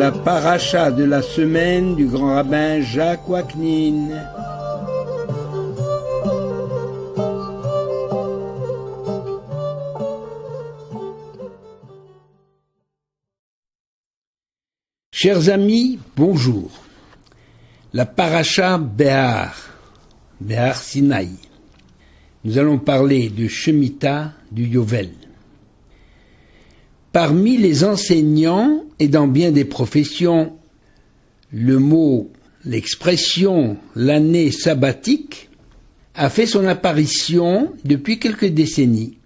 La paracha de la semaine du grand rabbin Jacques Waknin. Chers amis, bonjour. La paracha Behar Sinaï. Nous allons parler de Shemitah du Yovel. Parmi les enseignants et dans bien des professions, l'expression l'année sabbatique a fait son apparition depuis quelques décennies.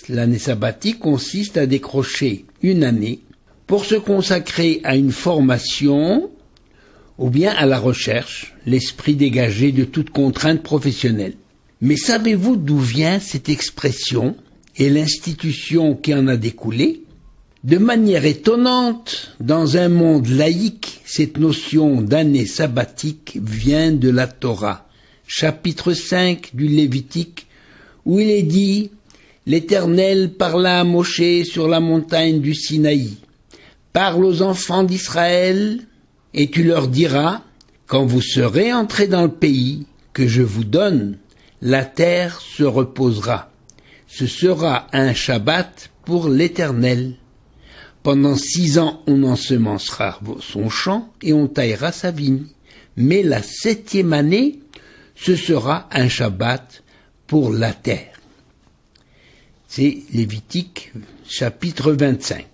L'année sabbatique consiste à décrocher une année pour se consacrer à une formation ou bien à la recherche, l'esprit dégagé de toute contrainte professionnelle. Mais savez-vous d'où vient cette expression et l'institution qui en a découlé? De manière étonnante, dans un monde laïque, cette notion d'année sabbatique vient de la Torah, chapitre 5 du Lévitique, où il est dit « L'Éternel parla à Moshe sur la montagne du Sinaï. Parle aux enfants d'Israël, et tu leur diras, quand vous serez entrés dans le pays que je vous donne, la terre se reposera. Ce sera un Shabbat pour l'Éternel. Pendant 6 ans, on ensemencera son champ et on taillera sa vigne. Mais la 7e année, ce sera un Shabbat pour la terre. » C'est Lévitique, chapitre 25.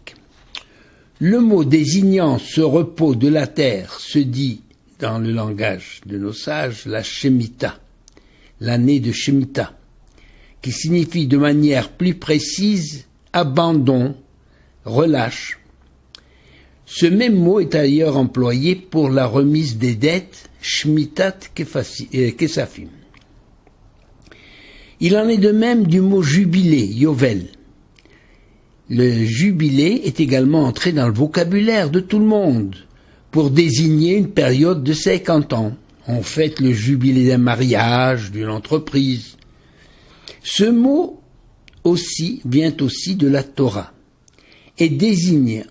Le mot désignant ce repos de la terre se dit, dans le langage de nos sages, la Shemitah, l'année de Shemitah, qui signifie de manière plus précise abandon, relâche. Ce même mot est d'ailleurs employé pour la remise des dettes, Shmitat Kesafim. Il en est de même du mot jubilé, Yovel. Le jubilé est également entré dans le vocabulaire de tout le monde pour désigner une période de 50 ans. On fête le jubilé d'un mariage, d'une entreprise. Ce mot vient aussi de la Torah et désigne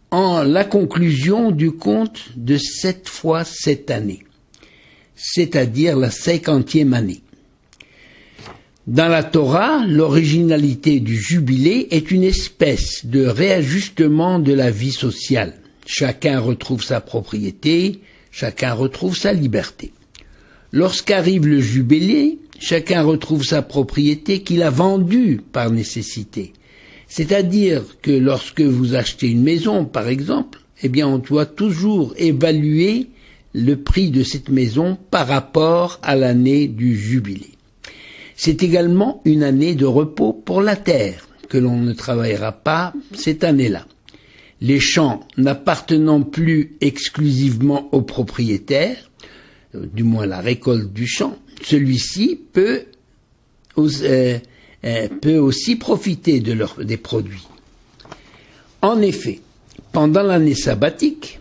en la conclusion du compte de 7 fois 7 années, c'est-à-dire la 50e année. Dans la Torah, l'originalité du jubilé est une espèce de réajustement de la vie sociale. Chacun retrouve sa propriété, chacun retrouve sa liberté. Lorsqu'arrive le jubilé, chacun retrouve sa propriété qu'il a vendue par nécessité. C'est-à-dire que lorsque vous achetez une maison, par exemple, on doit toujours évaluer le prix de cette maison par rapport à l'année du jubilé. C'est également une année de repos pour la terre, que l'on ne travaillera pas cette année-là. Les champs n'appartenant plus exclusivement au propriétaire, du moins la récolte du champ, celui-ci peut aussi profiter des produits. En effet, pendant l'année sabbatique,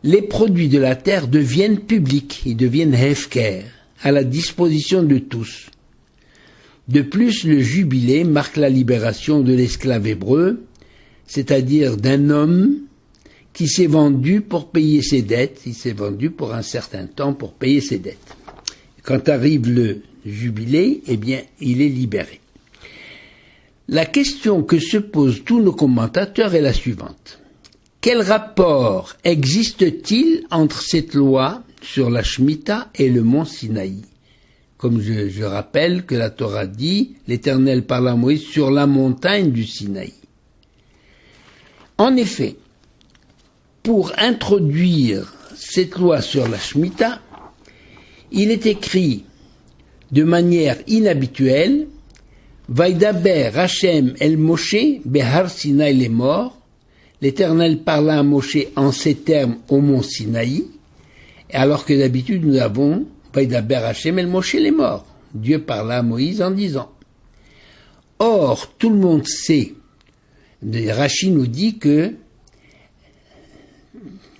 les produits de la terre deviennent publics, ils deviennent hefker, à la disposition de tous. De plus, le jubilé marque la libération de l'esclave hébreu, c'est-à-dire d'un homme qui s'est vendu pour payer ses dettes, il s'est vendu pour un certain temps pour payer ses dettes. Quand arrive le jubilé, il est libéré. La question que se posent tous nos commentateurs est la suivante. Quel rapport existe-t-il entre cette loi sur la Shemitah et le mont Sinaï? Comme je rappelle que la Torah dit, l'Éternel parla à Moïse sur la montagne du Sinaï. En effet, pour introduire cette loi sur la Shemitah, il est écrit de manière inhabituelle, Vaidaber Hashem el Moshe behar Sinaï les morts, l'Éternel parla à Moshe en ces termes au mont Sinaï, alors que d'habitude nous avons Vaidaber Hashem el Moshe les morts. Dieu parla à Moïse en disant. Or, tout le monde sait, Rashi nous dit que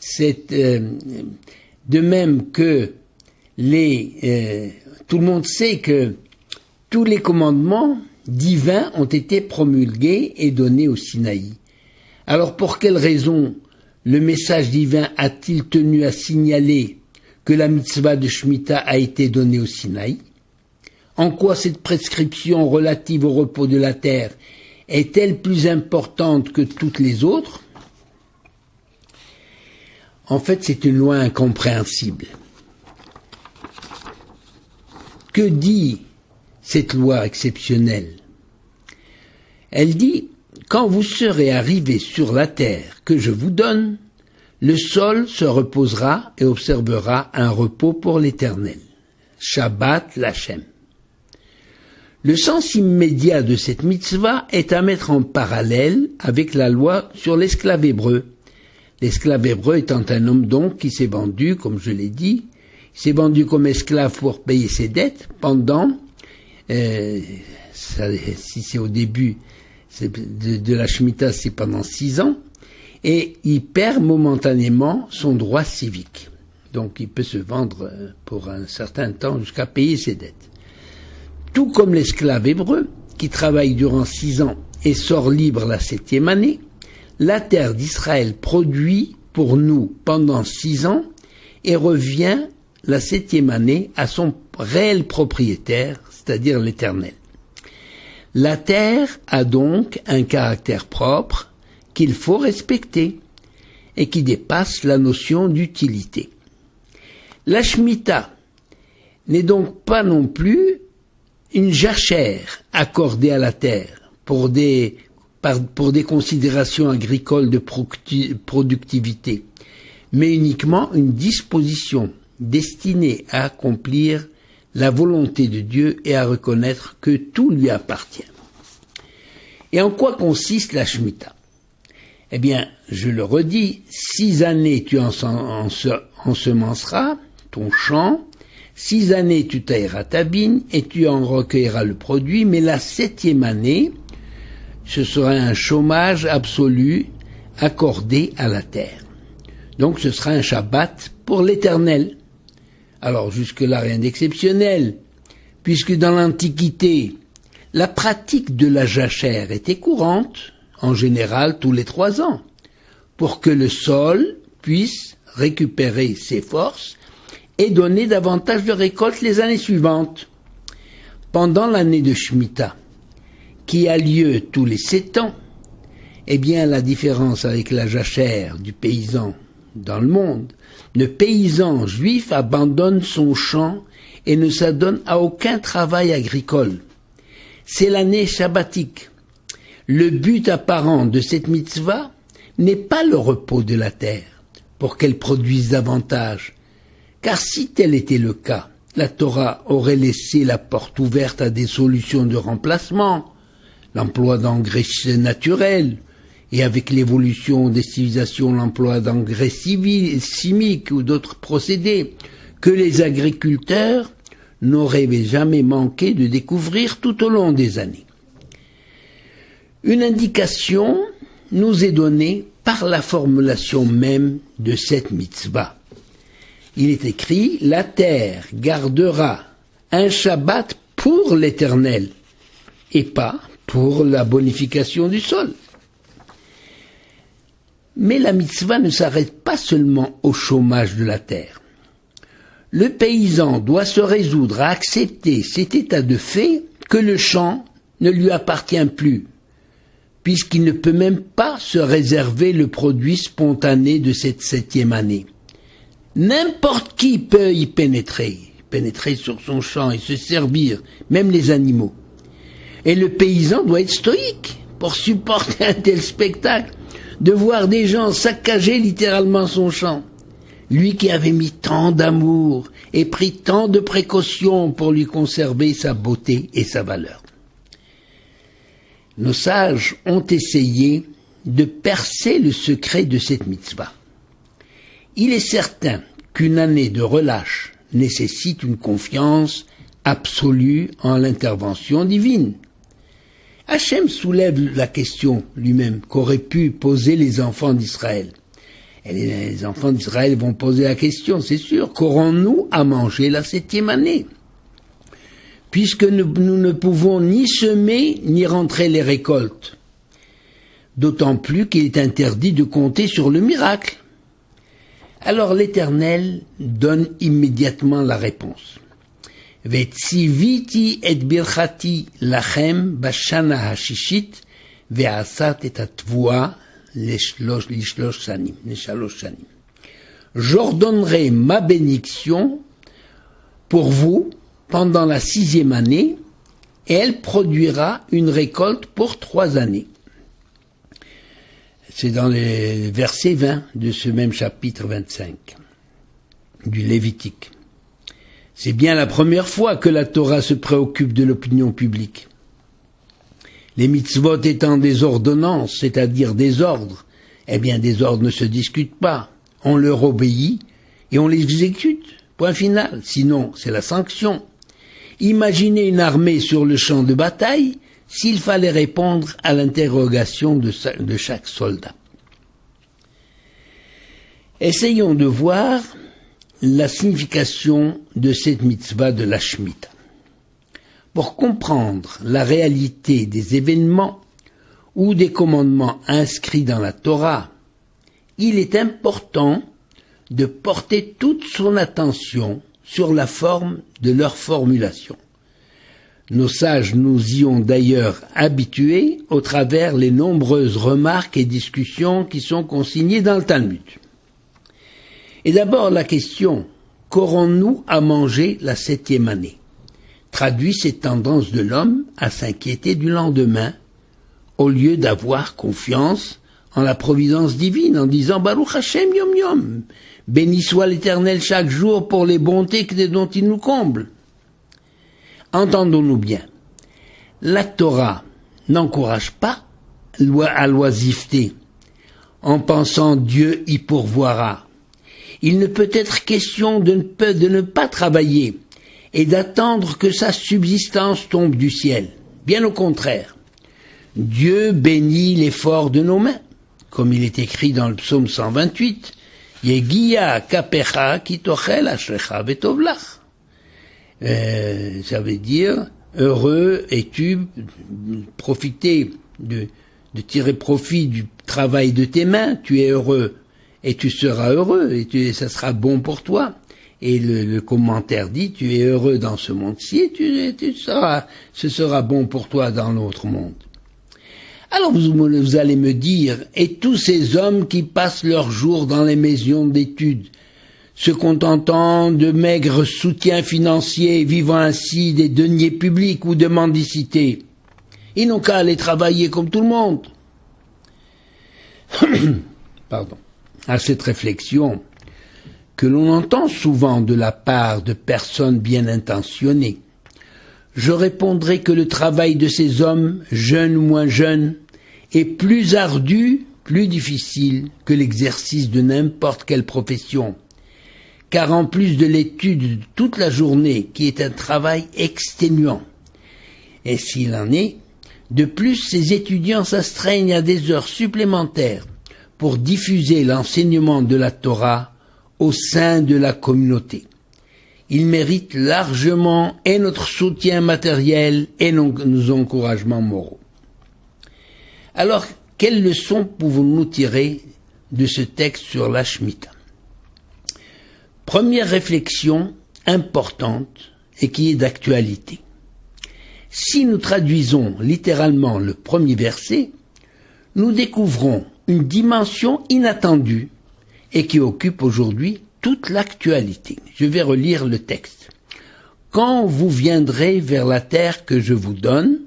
c'est de même que tout le monde sait que tous les commandements divins ont été promulgués et donnés au Sinaï. Alors pour quelle raison le message divin a-t-il tenu à signaler que la mitzvah de Shemitah a été donnée au Sinaï? En quoi cette prescription relative au repos de la terre est-elle plus importante que toutes les autres? En fait, c'est une loi incompréhensible. Que dit cette loi exceptionnelle? Elle dit: quand vous serez arrivés sur la terre que je vous donne, le sol se reposera et observera un repos pour l'Éternel. Shabbat l'Hachem. Le sens immédiat de cette mitzvah est à mettre en parallèle avec la loi sur l'esclave hébreu. L'esclave hébreu étant un homme donc qui s'est vendu, comme je l'ai dit, il s'est vendu comme esclave pour payer ses dettes pendant, si c'est au début de la Shemitah, c'est pendant 6 ans, et il perd momentanément son droit civique. Donc il peut se vendre pour un certain temps jusqu'à payer ses dettes. Tout comme l'esclave hébreu, qui travaille durant 6 ans et sort libre la 7e année, la terre d'Israël produit pour nous pendant 6 ans et revient la 7e année à son réel propriétaire, c'est-à-dire l'Éternel. La terre a donc un caractère propre qu'il faut respecter et qui dépasse la notion d'utilité. La Shemitah n'est donc pas non plus une jachère accordée à la terre pour des considérations agricoles de productivité, mais uniquement une disposition destinée à accomplir la volonté de Dieu et à reconnaître que tout lui appartient. Et en quoi consiste la Shemitah? Eh bien, je le redis, 6 années tu ensemenceras ton champ, 6 années tu tailleras ta vigne et tu en recueilleras le produit, mais la 7e année, ce sera un chômage absolu accordé à la terre. Donc ce sera un Shabbat pour l'Éternel. Alors jusque-là rien d'exceptionnel, puisque dans l'Antiquité, la pratique de la jachère était courante, en général tous les 3 ans, pour que le sol puisse récupérer ses forces et donner davantage de récoltes les années suivantes. Pendant l'année de Shemitah, qui a lieu tous les 7 ans, eh bien la différence avec la jachère du paysan dans le monde, le paysan juif abandonne son champ et ne s'adonne à aucun travail agricole. C'est l'année shabbatique. Le but apparent de cette mitzvah n'est pas le repos de la terre, pour qu'elle produise davantage, car si tel était le cas, la Torah aurait laissé la porte ouverte à des solutions de remplacement, l'emploi d'engrais naturels, et avec l'évolution des civilisations, l'emploi d'engrais chimiques ou d'autres procédés, que les agriculteurs n'auraient jamais manqué de découvrir tout au long des années. Une indication nous est donnée par la formulation même de cette mitzvah. Il est écrit « La terre gardera un Shabbat pour l'Éternel » et pas pour la bonification du sol. Mais la mitzvah ne s'arrête pas seulement au chômage de la terre. Le paysan doit se résoudre à accepter cet état de fait que le champ ne lui appartient plus, puisqu'il ne peut même pas se réserver le produit spontané de cette 7e année. N'importe qui peut y pénétrer sur son champ et se servir, même les animaux. Et le paysan doit être stoïque pour supporter un tel spectacle, de voir des gens saccager littéralement son champ. Lui qui avait mis tant d'amour et pris tant de précautions pour lui conserver sa beauté et sa valeur. Nos sages ont essayé de percer le secret de cette mitzvah. Il est certain qu'une année de relâche nécessite une confiance absolue en l'intervention divine. Hachem soulève la question lui-même qu'auraient pu poser les enfants d'Israël. Et les enfants d'Israël vont poser la question, c'est sûr, qu'aurons-nous à manger la 7e année? Puisque nous ne pouvons ni semer ni rentrer les récoltes. d'autant plus qu'il est interdit de compter sur le miracle. Alors l'Éternel donne immédiatement la réponse. Vetziviti et birchati lachem bashana hashishit ve'asat et atvua l'ishlosh sanim. J'ordonnerai ma bénédiction pour vous pendant la 6e année, et elle produira une récolte pour 3 années. C'est dans le verset 20 de ce même chapitre 25 du Lévitique. C'est bien la première fois que la Torah se préoccupe de l'opinion publique. Les mitzvot étant des ordonnances, c'est-à-dire des ordres, eh bien des ordres ne se discutent pas. On leur obéit et on les exécute. Point final. Sinon, c'est la sanction. Imaginez une armée sur le champ de bataille s'il fallait répondre à l'interrogation de chaque soldat. Essayons de voir la signification de cette mitzvah de la Shemitah. Pour comprendre la réalité des événements ou des commandements inscrits dans la Torah, il est important de porter toute son attention sur la forme de leur formulation. Nos sages nous y ont d'ailleurs habitués au travers les nombreuses remarques et discussions qui sont consignées dans le Talmud. Et d'abord la question, qu'aurons-nous à manger la 7e année? Traduit cette tendance de l'homme à s'inquiéter du lendemain, au lieu d'avoir confiance en la providence divine, en disant « Baruch Hashem Yom Yom » béni soit l'Éternel chaque jour pour les bontés dont il nous comble. Entendons-nous bien, la Torah n'encourage pas à l'oisiveté, en pensant Dieu y pourvoira. Il ne peut être question de ne pas travailler et d'attendre que sa subsistance tombe du ciel. Bien au contraire, Dieu bénit l'effort de nos mains, comme il est écrit dans le psaume 128, Yegia kapecha kitochel ashrecha betovlach. Ça veut dire, heureux es-tu profiter de tirer profit du travail de tes mains, tu es heureux et tu seras heureux et ça sera bon pour toi. Et le commentaire dit, tu es heureux dans ce monde-ci et ce sera bon pour toi dans l'autre monde. Alors vous allez me dire, et tous ces hommes qui passent leurs jours dans les maisons d'études, se contentant de maigres soutiens financiers, vivant ainsi des deniers publics ou de mendicité, ils n'ont qu'à aller travailler comme tout le monde. Pardon. À cette réflexion, que l'on entend souvent de la part de personnes bien intentionnées, je répondrai que le travail de ces hommes, jeunes ou moins jeunes, est plus ardu, plus difficile que l'exercice de n'importe quelle profession. Car en plus de l'étude de toute la journée, qui est un travail exténuant, et s'il en est, de plus ces étudiants s'astreignent à des heures supplémentaires pour diffuser l'enseignement de la Torah au sein de la communauté. Ils méritent largement et notre soutien matériel et nos encouragements moraux. Alors, quelles leçons pouvons-nous tirer de ce texte sur la Shemitah? Première réflexion importante et qui est d'actualité. Si nous traduisons littéralement le premier verset, nous découvrons une dimension inattendue et qui occupe aujourd'hui toute l'actualité. Je vais relire le texte. Quand vous viendrez vers la terre que je vous donne,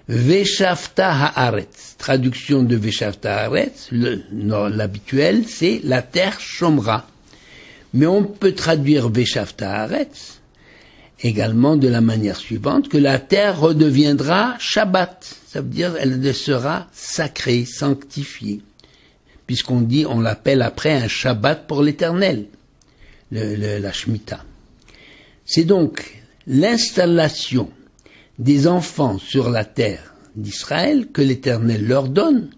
Veshavta haaretz. Traduction de Veshavta haaretz, l'habituel, c'est la terre chômera. Mais on peut traduire Veshavta haaretz également de la manière suivante, que la terre redeviendra Shabbat. Ça veut dire elle sera sacrée, sanctifiée. Puisqu'on dit, on l'appelle après un Shabbat pour l'Éternel, la Shemitah. C'est donc l'installation des enfants sur la terre d'Israël que l'Éternel leur donne,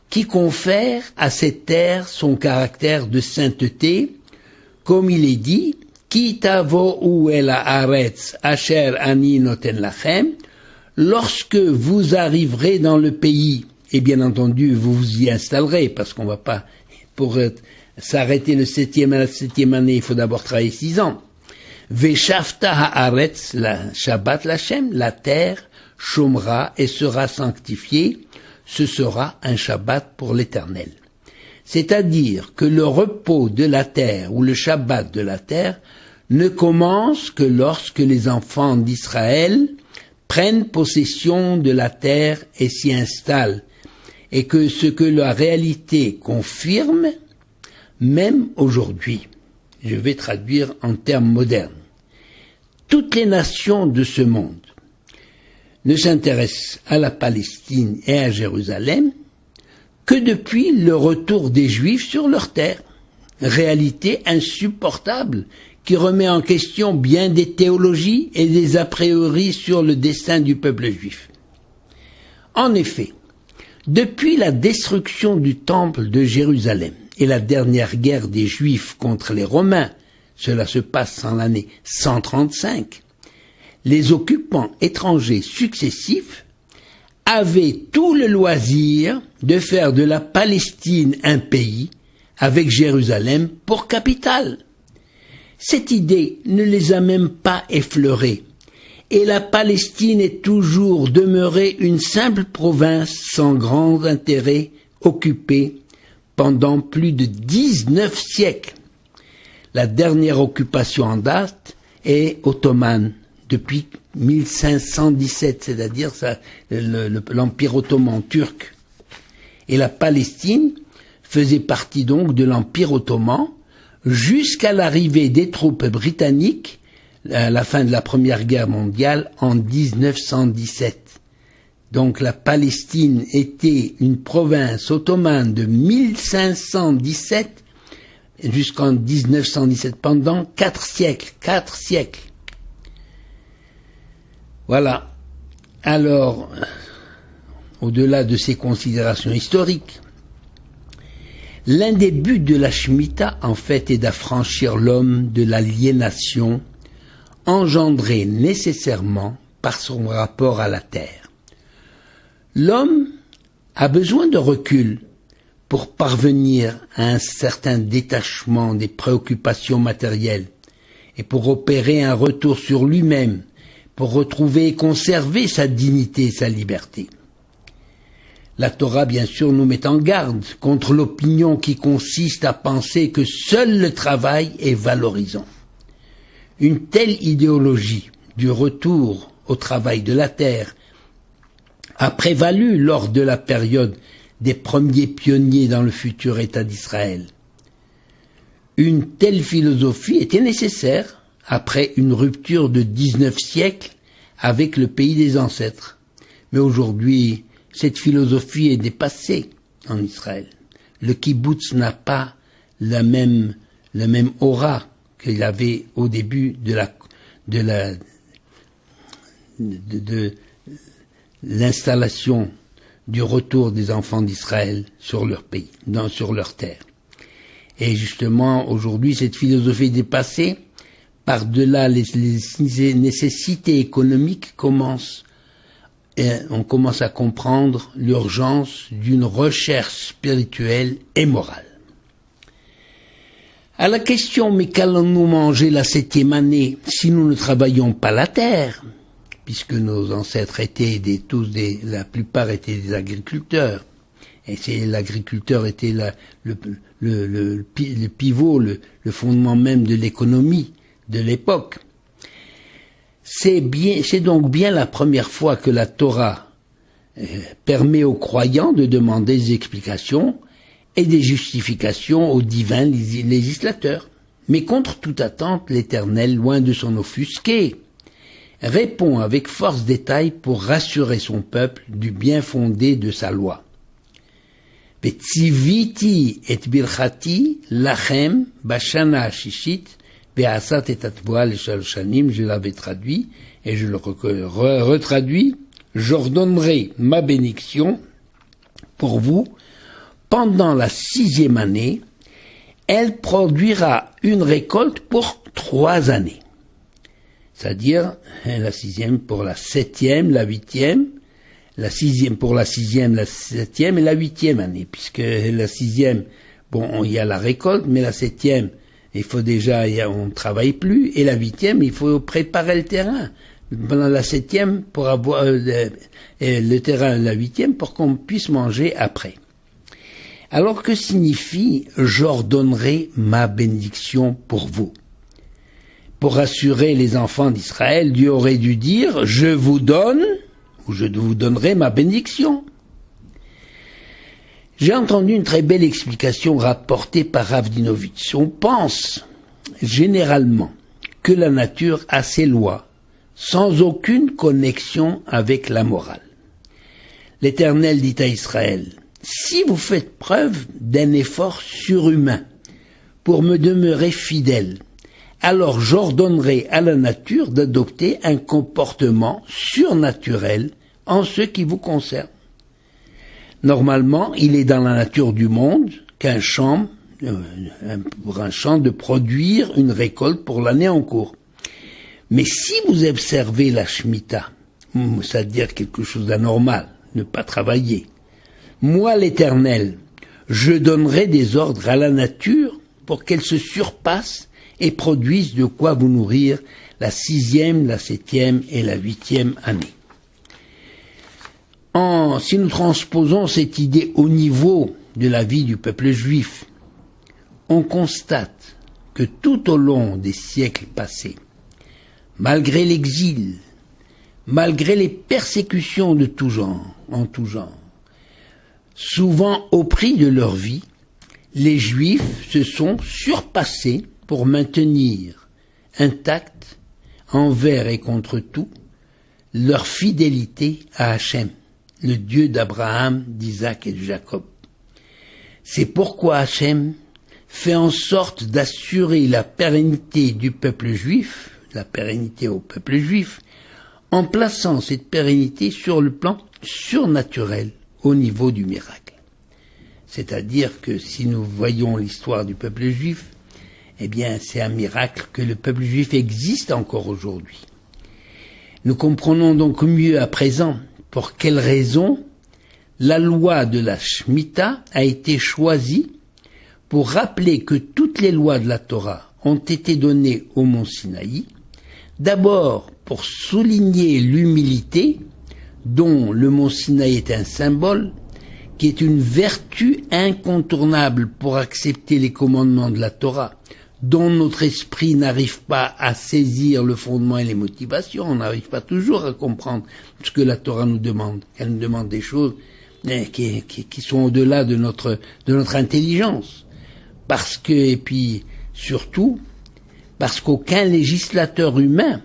qui confère à cette terre son caractère de sainteté, comme il est dit, Ki tavo'u el haaretz asher ani noten lachem, lorsque vous arriverez dans le pays Et bien entendu, vous vous y installerez, parce qu'on va pas, pour s'arrêter à la septième année, il faut d'abord travailler 6 ans. Veshavta haaretz, la Shabbat l'Hachem, la terre chômera et sera sanctifiée, ce sera un Shabbat pour l'Éternel. C'est-à-dire que le repos de la terre ou le Shabbat de la terre ne commence que lorsque les enfants d'Israël prennent possession de la terre et s'y installent, et que ce que la réalité confirme, même aujourd'hui. Je vais traduire en termes modernes. Toutes les nations de ce monde ne s'intéressent à la Palestine et à Jérusalem que depuis le retour des Juifs sur leur terre. Réalité insupportable qui remet en question bien des théologies et des a priori sur le destin du peuple juif. En effet, depuis la destruction du temple de Jérusalem et la dernière guerre des Juifs contre les Romains, cela se passe en l'année 135, les occupants étrangers successifs avaient tout le loisir de faire de la Palestine un pays avec Jérusalem pour capitale. Cette idée ne les a même pas effleurés, et la Palestine est toujours demeurée une simple province sans grand intérêt, occupée pendant plus de 19 siècles. La dernière occupation en date est ottomane, depuis 1517, c'est-à-dire l'Empire ottoman turc. Et la Palestine faisait partie donc de l'Empire ottoman jusqu'à l'arrivée des troupes britanniques à la fin de la Première Guerre mondiale en 1917. Donc la Palestine était une province ottomane de 1517 jusqu'en 1917, pendant 4 siècles. Voilà. Alors, au-delà de ces considérations historiques, l'un des buts de la Shemitah, en fait, est d'affranchir l'homme de l'aliénation engendrée nécessairement par son rapport à la terre. L'homme a besoin de recul pour parvenir à un certain détachement des préoccupations matérielles et pour opérer un retour sur lui-même, pour retrouver et conserver sa dignité et sa liberté. La Torah, bien sûr, nous met en garde contre l'opinion qui consiste à penser que seul le travail est valorisant. Une telle idéologie du retour au travail de la terre a prévalu lors de la période des premiers pionniers dans le futur État d'Israël. Une telle philosophie était nécessaire après une rupture de 19 siècles avec le pays des ancêtres. Mais aujourd'hui, cette philosophie est dépassée en Israël. Le kibbutz n'a pas la même aura qu'il avait au début de l'installation du retour des enfants d'Israël sur leur pays, sur leur terre. Et justement, aujourd'hui, cette philosophie est dépassée. Par-delà les nécessités économiques, on commence à comprendre l'urgence d'une recherche spirituelle et morale. À la question, mais qu'allons-nous manger la 7e année si nous ne travaillons pas la terre? Puisque nos ancêtres étaient la plupart étaient des agriculteurs. Et l'agriculteur était le pivot, le fondement même de l'économie de l'époque. C'est donc bien la première fois que la Torah permet aux croyants de demander des explications et des justifications aux divins législateurs. Mais contre toute attente, l'Éternel, loin de s'en offusquer, répond avec force détail pour rassurer son peuple du bien fondé de sa loi. Vetziviti et birchati lachem bashana shishit be'asat et atvoa l'eshal shanim, je l'avais traduit et je le retraduis. J'ordonnerai ma bénédiction pour vous pendant la 6e année. Elle produira une récolte pour 3 années. C'est-à-dire la 6e pour la 7e, la 8e, pour la 6e, la 7e et la 8e année, puisque la 6e, bon, il y a la récolte, mais la 7e, il faut déjà, on ne travaille plus, et la 8e, il faut préparer le terrain. Pendant la 7e, pour avoir le terrain, la 8e, pour qu'on puisse manger après. Alors que signifie « j'ordonnerai ma bénédiction pour vous » ? Pour rassurer les enfants d'Israël, Dieu aurait dû dire « je vous donne » ou « je vous donnerai ma bénédiction ». J'ai entendu une très belle explication rapportée par Rav Dinovitch. On pense généralement que la nature a ses lois sans aucune connexion avec la morale. L'Éternel dit à Israël, « Si vous faites preuve d'un effort surhumain pour me demeurer fidèle, alors j'ordonnerai à la nature d'adopter un comportement surnaturel en ce qui vous concerne. Normalement, il est dans la nature du monde pour un champ de produire une récolte pour l'année en cours. Mais si vous observez la Shemitah, c'est-à-dire quelque chose d'anormal, ne pas travailler, moi l'Éternel, je donnerai des ordres à la nature pour qu'elle se surpasse et produise de quoi vous nourrir la 6e, la 7e et la 8e année. Si nous transposons cette idée au niveau de la vie du peuple juif, on constate que tout au long des siècles passés, malgré l'exil, malgré les persécutions de tout genre, en tout genre, souvent au prix de leur vie, les Juifs se sont surpassés pour maintenir intacte, envers et contre tout, leur fidélité à Hachem, le Dieu d'Abraham, d'Isaac et de Jacob. C'est pourquoi Hachem fait en sorte d'assurer la pérennité du peuple juif, la pérennité au peuple juif, en plaçant cette pérennité sur le plan surnaturel, au niveau du miracle. C'est-à-dire que si nous voyons l'histoire du peuple juif, eh bien, c'est un miracle que le peuple juif existe encore aujourd'hui. Nous comprenons donc mieux à présent pour quelle raison la loi de la Shemitah a été choisie pour rappeler que toutes les lois de la Torah ont été données au mont Sinaï, d'abord pour souligner l'humilité dont le mont Sinaï est un symbole, qui est une vertu incontournable pour accepter les commandements de la Torah, dont notre esprit n'arrive pas à saisir le fondement et les motivations, on n'arrive pas toujours à comprendre ce que la Torah nous demande. Elle nous demande des choses qui sont au-delà de notre intelligence. Parce que, et puis, surtout, parce qu'aucun législateur humain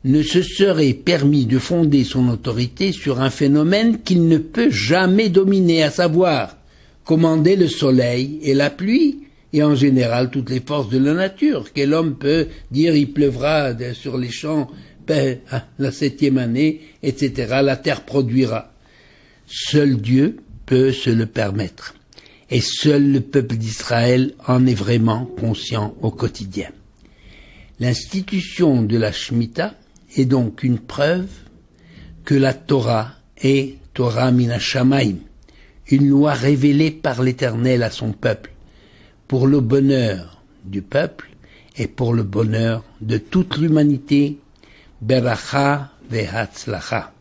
ne se serait permis de fonder son autorité sur un phénomène qu'il ne peut jamais dominer, à savoir commander le soleil et la pluie, et en général toutes les forces de la nature. Quel homme peut dire il pleuvra sur les champs la 7e année, etc. La terre produira. Seul Dieu peut se le permettre. Et seul le peuple d'Israël en est vraiment conscient au quotidien. L'institution de la Shemitah est donc une preuve que la Torah est Torah min ha-shamayim, une loi révélée par l'Éternel à son peuple, pour le bonheur du peuple et pour le bonheur de toute l'humanité. Beracha ve'hatzlacha.